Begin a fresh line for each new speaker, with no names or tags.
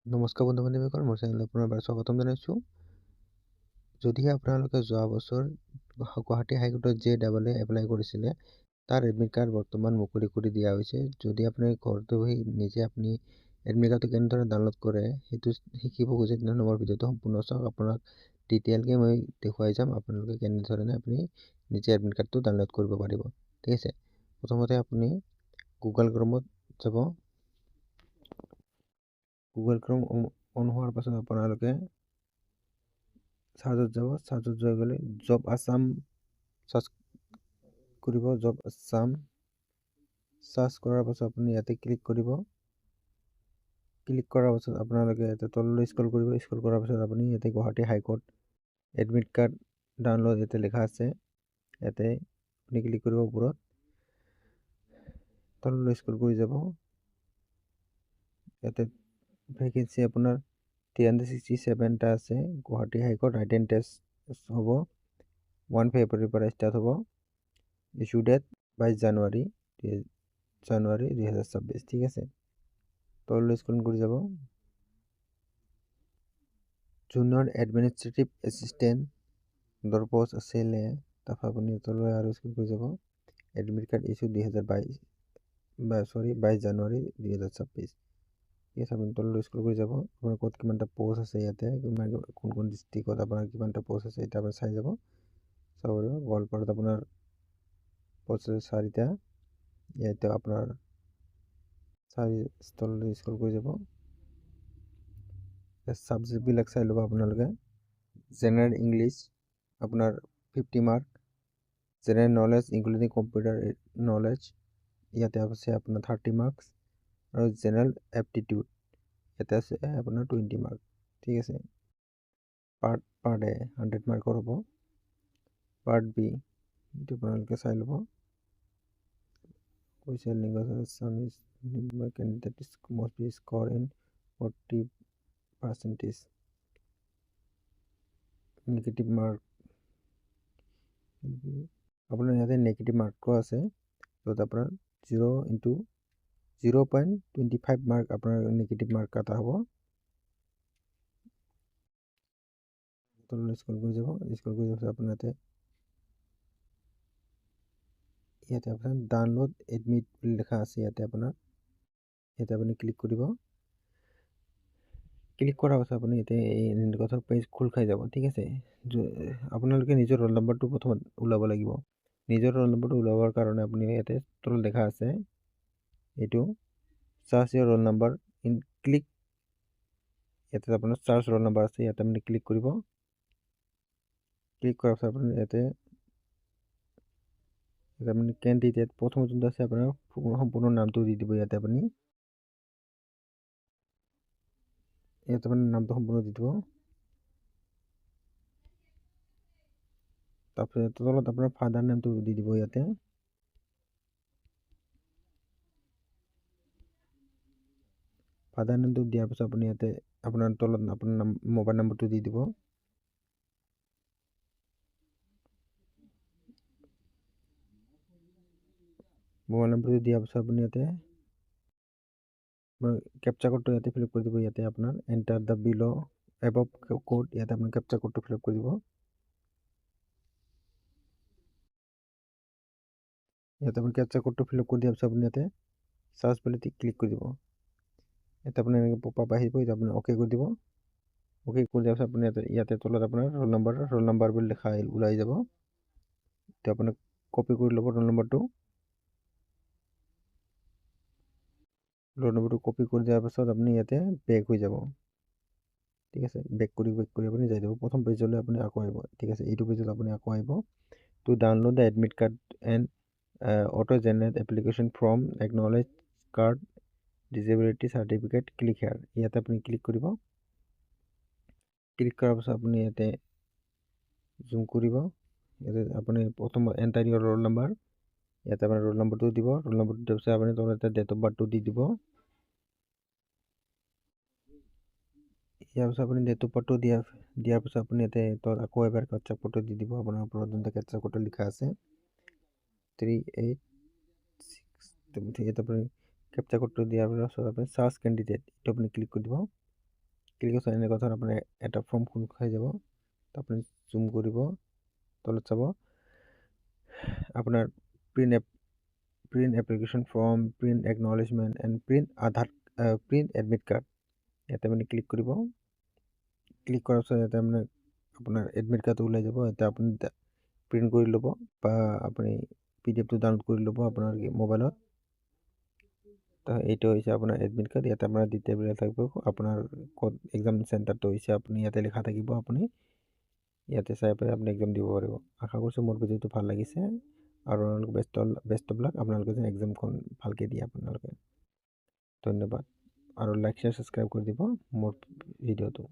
নমস্কাৰ বন্ধু বান্ধৱীসকল, মোৰ চেনেললৈ পুনৰবাৰ স্বাগতম জনাইছোঁ। যদিহে আপোনালোকে যোৱা বছৰ গুৱাহাটী হাইকোৰ্টত JEE এপ্লাই কৰিছিলে, তাৰ এডমিট কাৰ্ড বৰ্তমান মুকলি কৰি দিয়া হৈছে। যদি আপুনি ঘৰতে বহি নিজে আপুনি এডমিট কাৰ্ডটো কেনেদৰে ডাউনলোড কৰে সেইটো শিকিব খোজে, তেনেহ'লে মোৰ ভিডিঅ'টো সম্পূৰ্ণ চাওক। আপোনাক ডিটেইলকৈ মই দেখুৱাই যাম আপোনালোকে কেনেধৰণে আপুনি নিজে এডমিট কাৰ্ডটো ডাউনলোড কৰিব পাৰিব। ঠিক আছে, প্ৰথমতে আপুনি গুগল ক্ৰমত যাব। গুগল ক্ৰম অন হোৱাৰ পাছত আপোনালোকে চাৰ্জত যাব। চাৰ্জত যোৱা গ'লে জব আছাম চাৰ্চ কৰিব। জব আছাম চাৰ্চ কৰাৰ পাছত আপুনি ইয়াতে ক্লিক কৰিব। ক্লিক কৰাৰ পাছত আপোনালোকে ইয়াতে তললৈ স্ক্ৰল কৰিব। স্ক্ৰল কৰাৰ পাছত আপুনি ইয়াতে Guwahati high court admit card download ইয়াতে লিখা আছে, ইয়াতে আপুনি ক্লিক কৰিব। ওপৰত তললৈ স্ক্ৰল কৰি যাব। ইয়াতে ভেকেঞ্চি আপোনাৰ 367টা আছে। গুৱাহাটী হাইকোৰ্ট ৰাইট টেষ্ট হ'ব 1 ফেব্ৰুৱাৰীৰ পৰা ষ্টাৰ্ট হ'ব। ইছ্যু ডেট 22 জানুৱাৰী 2026। ঠিক আছে, তললৈ স্ক্ৰল কৰি যাব। জুনিয়ৰ এডমিনিষ্ট্ৰেটিভ এছিষ্টেণ্টৰ পষ্ট আছিলে, তাৰপৰা আপুনি তললৈ আৰু স্ক্ৰল কৰি যাব। এডমিট কাৰ্ড ইছ্যু 22 জানুৱাৰী 2026। ঠিক আছে, আপুনি তললৈ স্ক্ৰল কৰি যাব। আপোনাৰ ক'ত কিমানটা পষ্ট আছে, ইয়াতে কোন কোন ডিষ্ট্ৰিক্টত আপোনাৰ কিমানটা পষ্ট আছে এতিয়া আপুনি চাই যাব। চাব পাৰিব। গোৱালপাৰাত আপোনাৰ পষ্ট আছে 4টা। ইয়াতে আপোনাৰ 4 তললৈ স্ক্ৰল কৰি যাব। ছাবজেক্টবিলাক চাই ল'ব আপোনালোকে। জেনেৰেল ইংলিছ আপোনাৰ 50 mark. General knowledge including computer knowledge ইয়াতে আছে আপোনাৰ 30 মাৰ্কছ। আৰু জেনেৰেল এপটিটিউড ইয়াতে আছে আপোনাৰ 20 মাৰ্ক। ঠিক আছে, পাৰ্ট এ 100 মাৰ্কৰ হ'ব। পাৰ্ট বি এইটো আপোনালোকে চাই ল'ব। কৈছে লিংগ candidate must be score in 40% negative mark. আপোনাৰ ইয়াতে নেগেটিভ মাৰ্কো আছে, য'ত আপোনাৰ 0.25 মাৰ্ক আপোনাৰ নেগেটিভ মাৰ্ক কাটা হ'ব। তললৈ স্ক্ৰল কৰি যাব। স্ক্ৰল কৰি যোৱাৰ পাছত আপোনাৰ ইয়াতে আপোনাৰ ডাউনলোড এডমিট বুলি লিখা আছে। ইয়াতে আপুনি ক্লিক কৰিব। ক্লিক কৰাৰ পাছত আপুনি ইয়াতে এই নিৰ্গতৰ পেজ খোল খাই যাব। ঠিক আছে, আপোনালোকে নিজৰ ৰোল নম্বৰটো প্ৰথমত ওলাব লাগিব। নিজৰ ৰোল নম্বৰটো ওলাবৰ কাৰণে আপুনি ইয়াতে তলত দেখা আছে এইটো search your roll number in click. ইয়াতে আপোনাৰ চাৰ্চ ৰোল নম্বৰ আছে, ইয়াতে আপুনি ক্লিক কৰিব। ক্লিক কৰাৰ পাছত আপুনি ইয়াতে আপুনি কেণ্ডিডেট প্ৰথম যোনটো আছে আপোনাৰ সম্পূৰ্ণ নামটো দি দিব। ইয়াতে আপুনি নামটো সম্পূৰ্ণ দি দিব। তাৰপিছত তলত আপোনাৰ ফাদাৰ নেমটো দি দিব। ইয়াতে ফাদাৰ নেমটো দিয়াৰ পিছত আপুনি ইয়াতে আপোনাৰ তলত আপোনাৰ মোবাইল নম্বৰটো দি দিব। মোবাইল নম্বৰটো দিয়াৰ পিছত আপুনি ইয়াতে কেপচা কোডটো ইয়াতে ফিল আপ কৰি দিব। ইয়াতে আপোনাৰ enter the bill' above code, ইয়াতে আপুনি কেপচা কোডটো ফিল আপ কৰি দিব। ইয়াতে আপুনি কেপচা কোডটো ফিল আপ কৰি দিয়াৰ পিছত আপুনি ইয়াতে চাৰ্চ বুলি ক্লিক কৰি দিব। ইয়াতে আপুনি এনেকৈ পপআপ আহিব, আপুনি অ'কে কৰি দিব। অ'কে কৰি দিয়াৰ পিছত আপুনি ইয়াতে তলত আপোনাৰ ৰোল নম্বৰ বুলি লিখা ওলাই যাব। এতিয়া আপুনি কপি কৰি ল'ব ৰোল নম্বৰটো কপি কৰি দিয়াৰ পাছত আপুনি ইয়াতে বেক হৈ যাব। ঠিক আছে, বেক কৰি আপুনি যাই দিব প্ৰথম পেজলৈ। আপুনি আকৌ আহিব। ঠিক আছে, এইটো পেজত আপুনি আকৌ আহিব। To download the admit card and auto generate application form acknowledge card disability certificate click hair. ইয়াতে আপুনি ক্লিক কৰিব। ক্লিক কৰাৰ পাছত আপুনি ইয়াতে জুম কৰিব। ইয়াতে আপুনি প্ৰথম এণ্টাৰ ইয়ৰ ৰোল নম্বৰ, ইয়াতে আপোনাৰ ৰোল নম্বৰটো দিব। ৰোল নম্বৰটো দিয়াৰ পিছত আপুনি তলতে ডেট অফ বাৰ্থটো দি দিব। ইয়াৰ পিছত আপুনি ডেট অফ বাৰ্থটো দিয়াৰ পিছত আপুনি ইয়াতে আকৌ এবাৰ কেপচা কোডটো দি দিব। আপোনাৰ ওপৰত যোনটো কেপচা কোডটো লিখা আছে 386। ইয়াতে আপুনি কেপচা কোডটো দিয়াৰ পিছত আপুনি চাৰ্চ কেণ্ডিডেট এইটো আপুনি ক্লিক কৰি দিব। ক্লিক কৰাৰ এনেকুৱা ধৰণৰ আপোনাৰ এটা ফৰ্ম খোল খাই যাব। আপুনি জুম কৰিব, তলত চাব আপোনাৰ print application form, print acknowledgement and print admit card. ইয়াতে মানে ক্লিক কৰিব। ক্লিক কৰাৰ পিছত ইয়াতে মানে আপোনাৰ এডমিট কাৰ্ডটো ওলাই যাব। এতিয়া আপুনি প্ৰিণ্ট কৰি ল'ব বা আপুনি PDF-টো ডাউনলোড কৰি ল'ব আপোনাৰ মোবাইলত। তো এইটো হৈছে আপোনাৰ এডমিট কাৰ্ড। ইয়াতে আপোনাৰ ডিটেইলবিলাক থাকিব, আপোনাৰ ক'ত এক্সাম চেণ্টাৰটো হৈছে আপুনি ইয়াতে লিখা থাকিব। আপুনি ইয়াতে চাই পেলাই আপুনি এক্সাম দিব পাৰিব। আশা কৰিছোঁ মোৰ ভিডিঅ'টো ভাল লাগিছে আৰু আপোনালোকে বেষ্ট অফ লাক। আপোনালোকে যেন এক্সামখন ভালকৈ দিয়ে আপোনালোকে। ধন্যবাদ আৰু লাইক শ্বেয়াৰ ছাবস্ক্ৰাইব কৰি দিব মোৰ ভিডিঅ'টো।